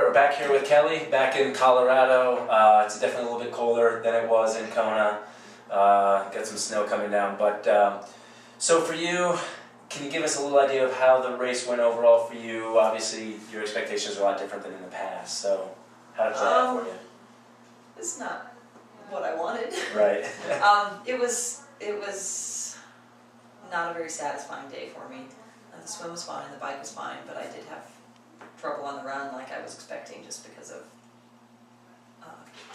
We're back here with Kelly, back in Colorado. It's definitely a little bit colder than it was in Kona. Got some snow coming down, but so for you, can you give us a little idea of how the race went overall for you? Obviously, your expectations are a lot different than in the past, so how did it play out for you? It's not what I wanted. Right. It was not a very satisfying day for me. The swim was fine, the bike was fine, but I did have trouble on the run like I was expecting just because of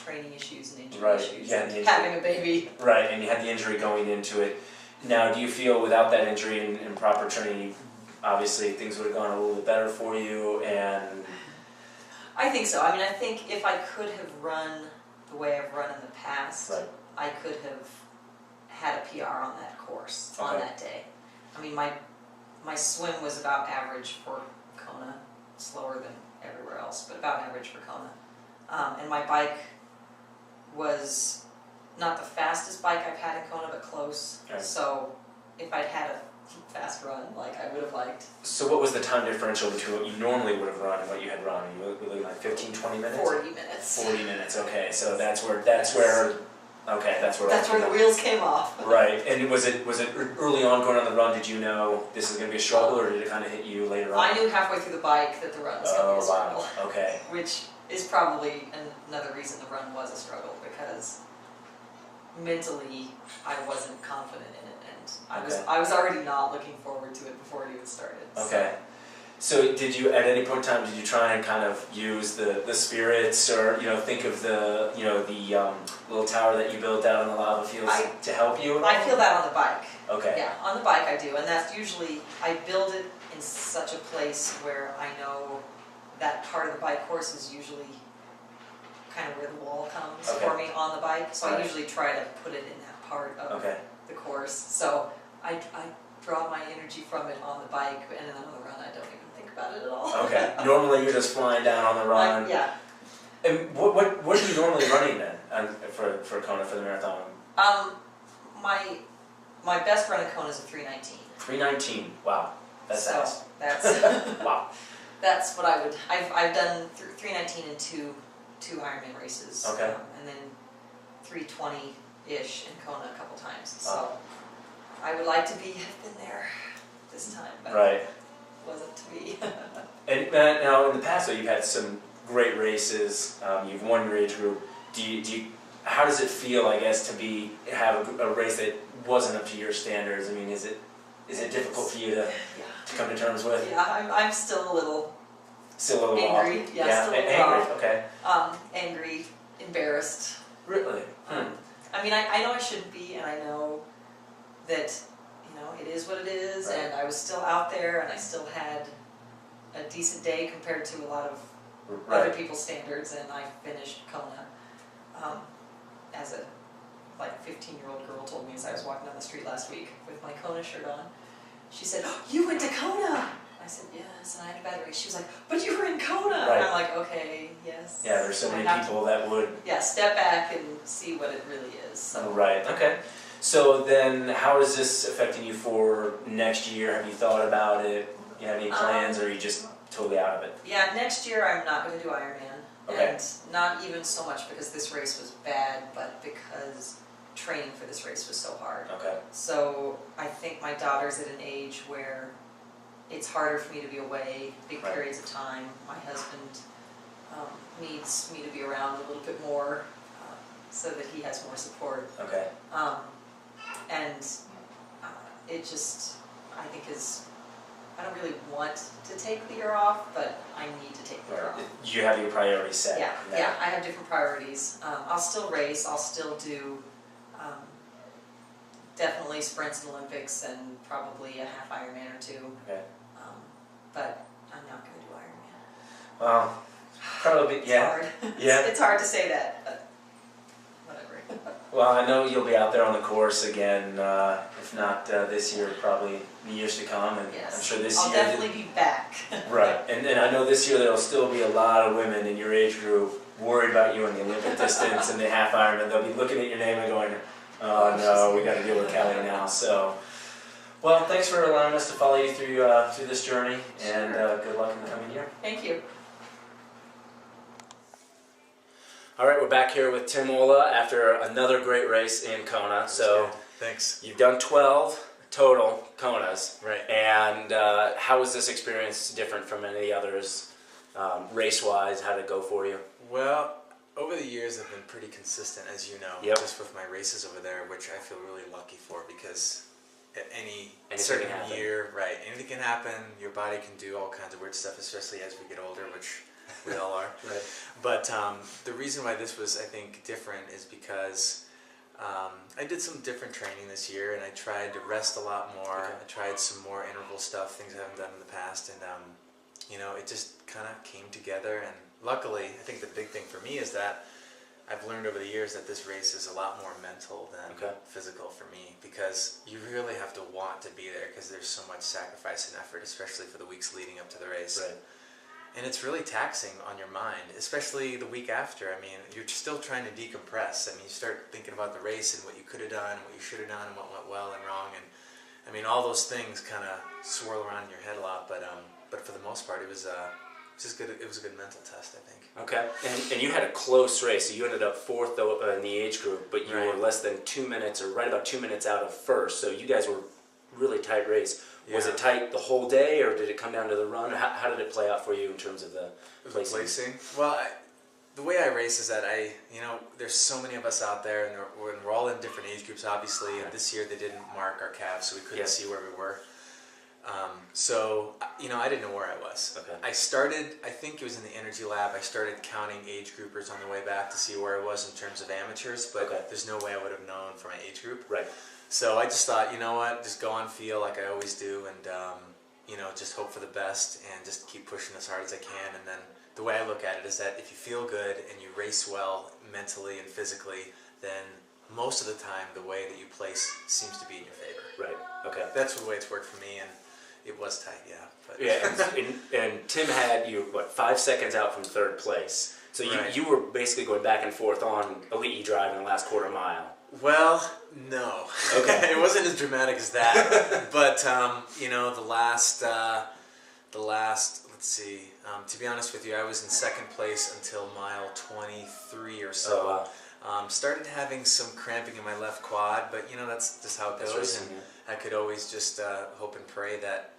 training issues and injury issues, and having a baby. Right, and you had the injury going into it. Now, do you feel without that injury and proper training, obviously things would have gone a little bit better for you? And I think so. I mean, I think if I could have run the way I've run in the past, right, I could have had a PR on that course, on that day. I mean, my swim was about average for Kona, slower than everywhere else, but about average for Kona. And my bike was not the fastest bike I've had in Kona, but close. Okay. So if I'd had a fast run, like I would have liked. So what was the time differential between what you normally would have run and what you had run? You were looking like 15, 20 minutes? 40 minutes. 40 minutes, okay. So that's where the wheels came off. Right. And was it early on going on the run, did you know this is going to be a struggle, or did it kind of hit you later on? I knew halfway through the bike that the run was going to be a struggle. Wow. Okay. Which is probably another reason the run was a struggle, because mentally I wasn't confident in it, and I was already not looking forward to it before it even started. Okay. So did you, at any point in time, did you try and kind of use the spirits, or think of the little tower that you built out on the lava fields to help you? I feel that on the bike. Okay. Yeah, on the bike I do, and that's usually, I build it in such a place where I know that part of the bike course is usually kind of where the wall comes for me on the bike, so I usually try to put it in that part of the course. So I draw my energy from it on the bike, and then on the run I don't even think about it at all. Okay. Normally you're just flying down on the run. Yeah. And what are you normally running then for Kona, for the marathon? My best run in Kona is a 3:19. 3:19. Wow. That's fast. That's wow. That's what I would. I've done 3:19 in two Ironman races. Okay. And then 3:20-ish in Kona a couple times. So I would like to have been there this time, but it wasn't to be. And now in the past, though, you've had some great races. You've won your age group. How does it feel, I guess, to have a race that wasn't up to your standards? I mean, is it difficult for you to come to terms with? Yeah, I'm still a little. Still a little angry. Off. Yeah, still a little angry. off. Okay. Angry, embarrassed. Really? I mean, I know I shouldn't be, and I know that it is what it is, and I was still out there, and I still had a decent day compared to a lot of other people's standards, and I finished Kona as a 15-year-old girl told me as I was walking down the street last week with my Kona shirt on. She said, "Oh, you went to Kona!" I said, "Yes," and I had a bad race. She was like, "But you were in Kona!" And I'm like, "Okay, yes." Yeah, there's so many people that would... Yeah, step back and see what it really is. So. Right, okay. So then, how is this affecting you for next year? Have you thought about it? Do you have any plans, or are you just totally out of it? Yeah, next year I'm not going to do Ironman. Okay. And not even so much because this race was bad, but because training for this race was so hard. Okay. So I think my daughter's at an age where it's harder for me to be away big periods of time. My husband needs me to be around a little bit more so that he has more support. Okay. And it just, I think I don't really want to take the year off, but I need to take the year off. You have your priorities set. Yeah, I have different priorities. I'll still race, I'll still do definitely sprints and Olympics, and probably a half Ironman or two. Okay. But I'm not going to do Ironman. Well, probably, it's hard. It's hard to say that, but whatever. Well, I know you'll be out there on the course again, if not this year, probably in years to come, and I'm sure this year... I'll definitely be back. Right, and I know this year there'll still be a lot of women in your age group worried about you in the Olympic distance and the half Ironman. They'll be looking at your name and going, "Oh no, we got to deal with Kelly now." So, well, thanks for allowing us to follow you through this journey, and good luck in the coming year. Thank you. All right, we're back here with Tim Ola after another great race in Kona. So, thanks. You've done 12 total Konas. Right. And how was this experience different from any others, race-wise? How did it go for you? Well, over the years I've been pretty consistent, as you know, Yep. just with my races over there, which I feel really lucky for, because at any Anything certain can happen. year, right, anything can happen. Your body can do all kinds of weird stuff, especially as we get older, which we all are. Right. But the reason why this was, I think, different is because I did some different training this year, and I tried to rest a lot more. Okay. I tried some more interval stuff, things I haven't done in the past, and you know, it just kind of came together. And luckily, I think the big thing for me is that I've learned over the years that this race is a lot more mental than physical for me, because you really have to want to be there, because there's so much sacrifice and effort, especially for the weeks leading up to the race. Right. And it's really taxing on your mind, especially the week after. I mean, you're still trying to decompress. I mean, you start thinking about the race and what you could have done, and what you should have done, and what went well and wrong. And I mean, all those things kind of swirl around in your head a lot. But for the most part, it was just good. It was a good mental test, I think. Okay. And you had a close race. So you ended up 4th in the age group, but you were less than 2 minutes, or right about 2 minutes out of 1st. So you guys were really tight race. Yeah. Was it tight the whole day, or did it come down to the run? How did it play out for you in terms of the placing? Well, the way I race is that there's so many of us out there, and we're all in different age groups, obviously. And this year they didn't mark our calves, so we couldn't see where we were. So I didn't know where I was. Okay. I started, I think it was in the energy lab, I started counting age groupers on the way back to see where I was in terms of amateurs, but there's no way I would have known for my age group. Right. So I just thought, you know what, just go on feel like I always do, and just hope for the best, and just keep pushing as hard as I can. And then the way I look at it is that if you feel good and you race well mentally and physically, then most of the time the way that you place seems to be in your favor. Right. Okay. That's the way it's worked for me, and it was tight, yeah. But Yeah, and Tim had you 5 seconds out from 3rd place. So you were basically going back and forth on Elite E-Drive in the last quarter mile. Well, no. Okay. It wasn't as dramatic as that. But the last, let's see. To be honest with you, I was in 2nd place until mile 23 or so. Oh, wow. Started having some cramping in my left quad, but that's just how it goes. And I could always just hope and pray that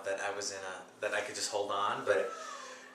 that I was that I could just hold on. But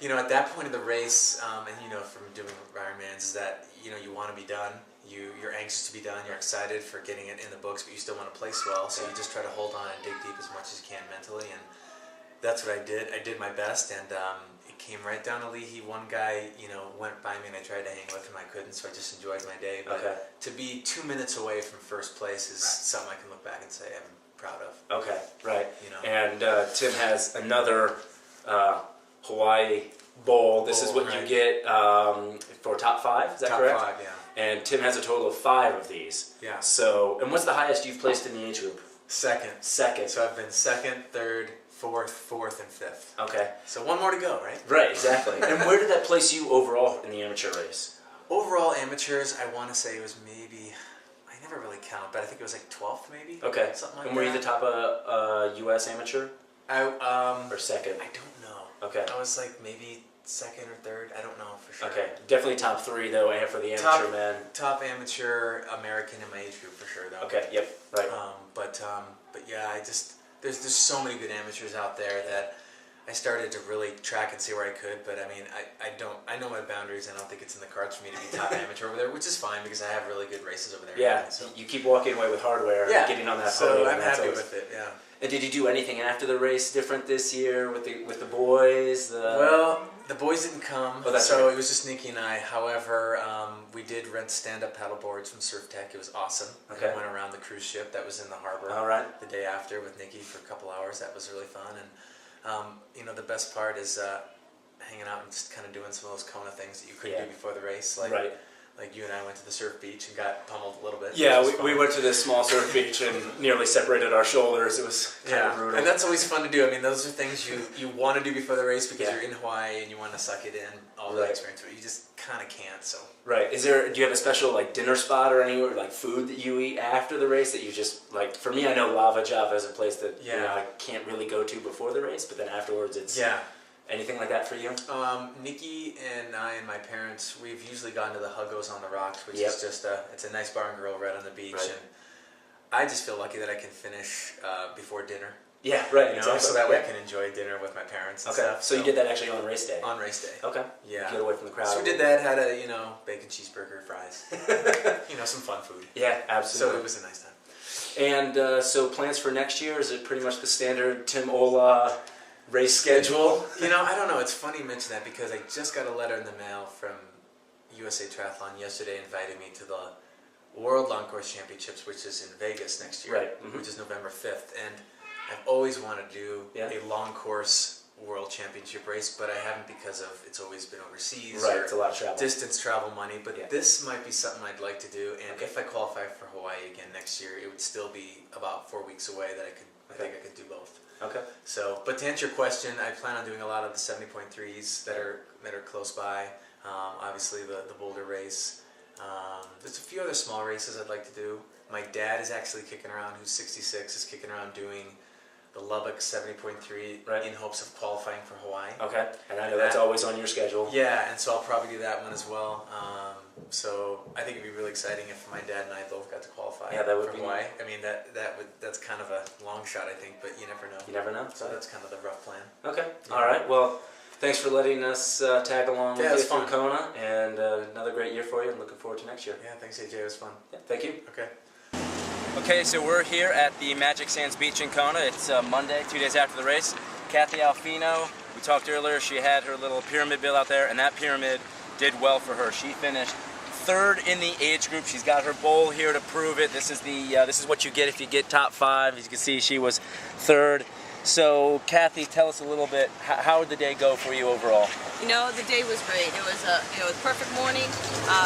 at that point of the race, and from doing Ironmans, is that you want to be done. You're anxious to be done. You're excited for getting it in the books, but you still want to place well. So you just try to hold on and dig deep as much as you can mentally, and that's what I did. I did my best, and it came right down to Leahy. One guy, went by me, and I tried to hang with him. I couldn't, so I just enjoyed my day. But to be 2 minutes away from 1st place is something I can look back and say I'm proud of. Okay, right. And Tim has another Hawaii Bowl. This is what you get for top 5. Is that correct? Top 5, yeah. And Tim has a total of 5 of these. Yeah. So, and what's the highest you've placed in the age group? 2nd. 2nd. So I've been 2nd, 3rd, 4th, and 5th. Okay. So one more to go, right? Right, exactly. And where did that place you overall in the amateur race? Overall amateurs, I want to say it was maybe, I never really count, but I think it was like 12th maybe. Okay. Something like that. And were you the top U.S. amateur? Or 2nd? I don't know. Okay. I was like maybe 2nd or 3rd. I don't know for sure. Okay. Definitely top 3 though, and for the amateur men. Top amateur American in my age group for sure though. Okay. Yep. Right. But yeah, there's so many good amateurs out there that I started to really track and see where I could, but I mean, I know my boundaries, and I don't think it's in the cards for me to be top amateur over there, which is fine because I have really good races over there. Yeah, anyway, so. You keep walking away with hardware and getting on that podium. So I'm happy with it, yeah. And did you do anything after the race different this year with the boys? Well, the boys didn't come, Oh, that's so right. it was just Nikki and I. However, we did rent stand-up paddle boards from Surf Tech. It was awesome. Okay. We went around the cruise ship that was in the harbor. All right. The day after with Nikki for a couple hours. That was really fun. And the best part is hanging out and just kind of doing some of those Kona things that you couldn't do before the race. Like you and I went to the surf beach and got pummeled a little bit. Yeah, we went to this small surf beach and nearly separated our shoulders. It was kind of brutal. And that's always fun to do. I mean, those are things you want to do before the race because you're in Hawaii and you want to suck it in, all that experience, but you just kind of can't. So. Right. Do you have a special dinner spot or anywhere food that you eat after the race that you just For me, I know Lava Java is a place that I can't really go to before the race, but then afterwards it's Anything like that for you? Nikki and I and my parents, we've usually gone to the Huggos on the Rocks, which Yep. is just it's a nice bar and grill right on the beach, Right. and I just feel lucky that I can finish before dinner. Yeah, right. You know, Exactly. so that way I Yeah. can enjoy dinner with my parents and Okay. stuff. So you did that actually on race day? On race day. Okay. Yeah. Get away from the crowd. So we did that, had a, bacon cheeseburger, fries. Some fun food. Yeah, absolutely. So it was a nice time. And so plans for next year, is it pretty much the standard Tim Ola race schedule? I don't know. It's funny you mention that because I just got a letter in the mail from USA Triathlon yesterday inviting me to the World Long Course Championships, which is in Vegas next year, Right. Mm-hmm. which is November 5th. And I've always wanted to do Yeah. a long course World Championship race, but I haven't because of it's always been overseas. Right, or it's a lot of travel. distance travel money, but Yeah. this might be something I'd like to do. And Okay. if I qualify for Hawaii again next year, it would still be about 4 weeks away that I think I could do both. Okay. So, but to answer your question, I plan on doing a lot of the 70.3s that are close by. Obviously, the Boulder race. There's a few other small races I'd like to do. My dad is actually kicking around, who's 66, is kicking around doing the Lubbock 70.3 Right. in hopes of qualifying for Hawaii. Okay. And I know that's always on your schedule. Yeah, and so I'll probably do that one as well. So I think it'd be really exciting if my dad and I both got to qualify Yeah, that would for be Hawaii. I mean, that's kind of a long shot, I think, but you never know. You never know. So that's kind of the rough plan. Okay. Yeah. All right. Well, thanks for letting us tag along Yeah, with it's you through fun. Kona, and another great year for you, and looking forward to next year. Yeah, thanks AJ, it was fun. Yeah, thank you. Okay. Okay, so we're here at the Magic Sands Beach in Kona. It's Monday, 2 days after the race. Kathy Alfino, we talked earlier, she had her little pyramid bill out there, and that pyramid did well for her. She finished third in the age group. She's got her bowl here to prove it. This is this is what you get if you get top 5. As you can see, she was third. So, Kathy, tell us a little bit. How did the day go for you overall? The day was great. It was a perfect morning.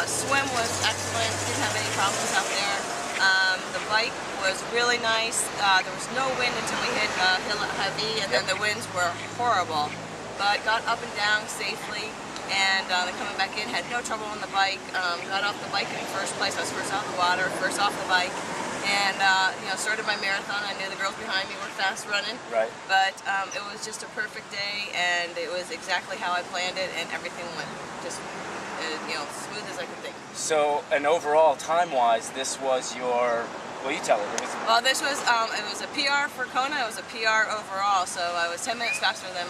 Swim was excellent. Didn't have any problems out there. The bike was really nice. There was no wind until we hit Hill Heavy, and then the winds were horrible. But got up and down safely, and then coming back in, had no trouble on the bike. Got off the bike in first place. I was first out of the water, first off the bike, and started my marathon. I knew the girls behind me were fast running. Right. But it was just a perfect day, and it was exactly how I planned it, and everything went just smooth as I could think. So, and overall, time-wise, this was your, well, you tell it. Well, this was it was a PR for Kona. It was a PR overall, so I was 10 minutes faster than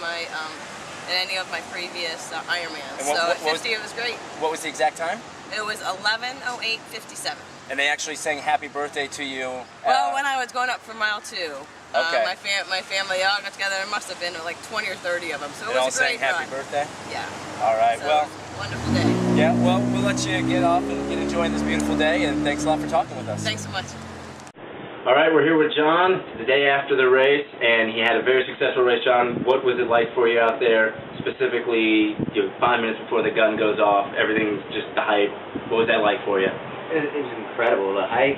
any of my previous Ironmans. And So at 50, it was great. What was the exact time? It was 11:08:57. And they actually sang happy birthday to you. Well, when I was going up for mile 2, Okay. my family all got together. There must have been like 20 or 30 of them. So it they all was a sang great happy run. birthday? Yeah. All right, So well, it was a wonderful day. yeah, well, we'll let you get off and get enjoying this beautiful day, and thanks a lot for talking with us. Thanks so much. All right, we're here with John the day after the race, and he had a very successful race. John, what was it like for you out there, specifically 5 minutes before the gun goes off, everything's just the hype? What was that like for you? It was incredible. The hype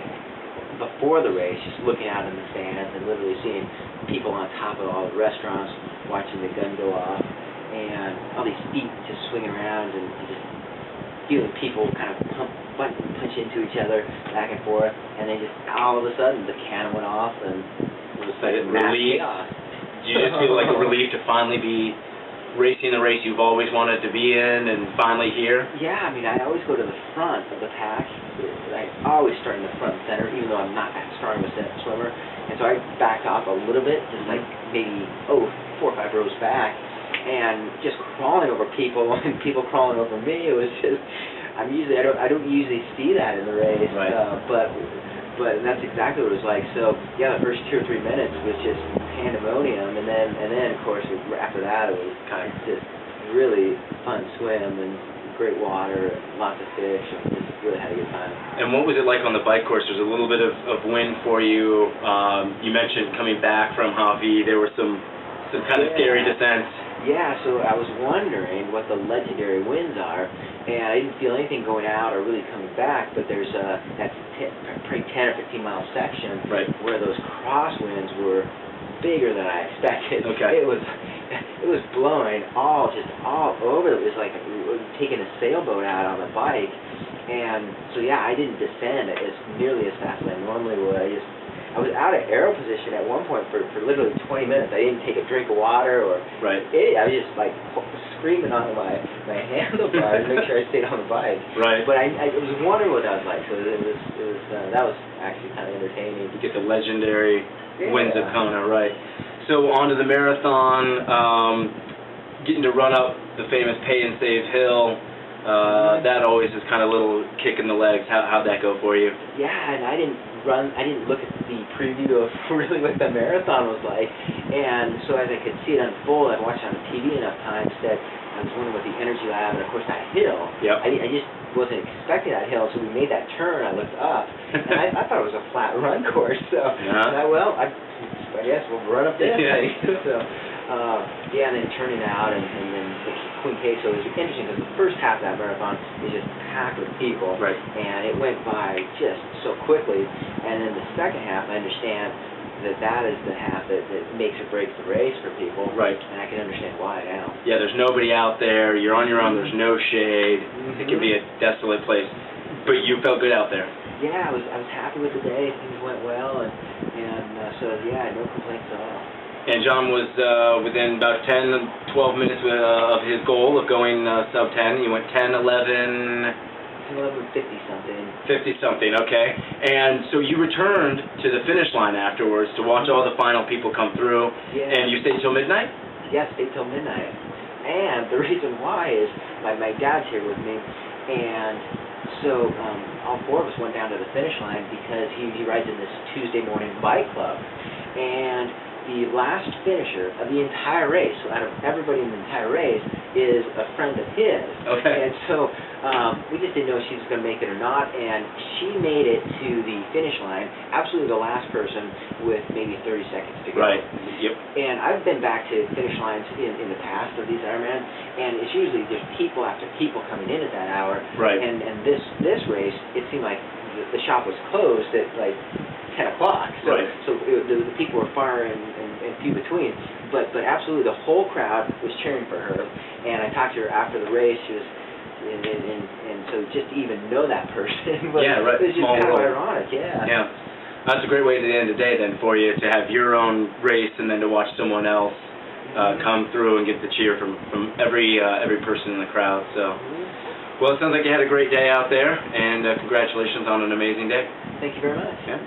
before the race, just looking out in the stands and literally seeing people on top of all the restaurants watching the gun go off, and all these feet just swinging around, and just feeling people kind of punch into each other back and forth, and then just all of a sudden the cannon went off, and it was like mass Relief. chaos. Did you just feel like a relief to finally be racing the race you've always wanted to be in and finally here? Yeah, I mean, I always go to the front of the pack. I always start in the front center, even though I'm not that strong of a swimmer. And so I backed off a little bit, just like maybe 4 or 5 rows back, and just crawling over people and people crawling over me. It was just, I don't usually see that in the race, Right. but that's exactly what it was like. So yeah, the first 2 or 3 minutes was just pandemonium, and then of course after that it was kind of just really fun swim and great water, and lots of fish, and just really had a good time. And what was it like on the bike course? There's a little bit of wind for you. You mentioned coming back from Javi, there were some kind of scary descents. Yeah, so I was wondering what the legendary winds are, and I didn't feel anything going out or really coming back, but there's that probably 10 or 15 mile section Right. where those crosswinds were bigger than I expected. Okay. It was blowing all over. It was like taking a sailboat out on the bike, and so yeah, I didn't descend as nearly as fast as I normally would. I just I was out of aero position at one point for literally 20 minutes. I didn't take a drink of water or I was just like screaming on my handlebar to make sure I stayed on the bike. Right. But I was wondering what that was like. So that was actually kind of entertaining. You get the legendary winds of Kona, right? So on to the marathon, getting to run up the famous Pay and Save hill. That always is kind of a little kick in the legs. How'd that go for you? Yeah, and I didn't look at the preview of really what the marathon was like, and so as I could see it unfold, I watched it on TV enough times that I was wondering what the energy would have, and of course that hill, I just wasn't expecting that hill, so we made that turn, I looked up, and I thought it was a flat run course, so I guess we'll run up this thing. So, and then turning out, and then the Queen K, so it was interesting because the first half of that marathon is just packed with people, and it went by just so quickly, and then the second half, I understand that is the half that makes or breaks the race for people, and I can understand why now. Yeah, there's nobody out there, you're on your own, there's no shade, it can be a desolate place, but you felt good out there. Yeah, I was happy with the day, things went well, and so no complaints at all. And John was within about 10, 12 minutes of his goal of going sub 10. You went 10, 11... 11:50-something. 50-something, okay. And so you returned to the finish line afterwards to watch all the final people come through. Yeah. And you stayed till midnight? Yeah, stayed till midnight. And the reason why is my dad's here with me, and so all four of us went down to the finish line because he rides in this Tuesday morning bike club. And the last finisher of the entire race, so out of everybody in the entire race, is a friend of his. Okay. And so we just didn't know if she was going to make it or not, and she made it to the finish line, absolutely the last person with maybe 30 seconds to go. Right. Yep. And I've been back to finish lines in the past of these Ironman, and it's usually just people after people coming in at that hour. Right. And this race, it seemed like the shop was closed at like 10 o'clock. So, the people were far and few between. But absolutely the whole crowd was cheering for her. And I talked to her after the race. She was, and so just to even know that person was, it was just kind of ironic. Yeah. That's a great way to end the day then for you, to have your own race and then to watch someone else come through and get the cheer from every person in the crowd. So. Well, it sounds like you had a great day out there, and congratulations on an amazing day. Thank you very much. Yeah.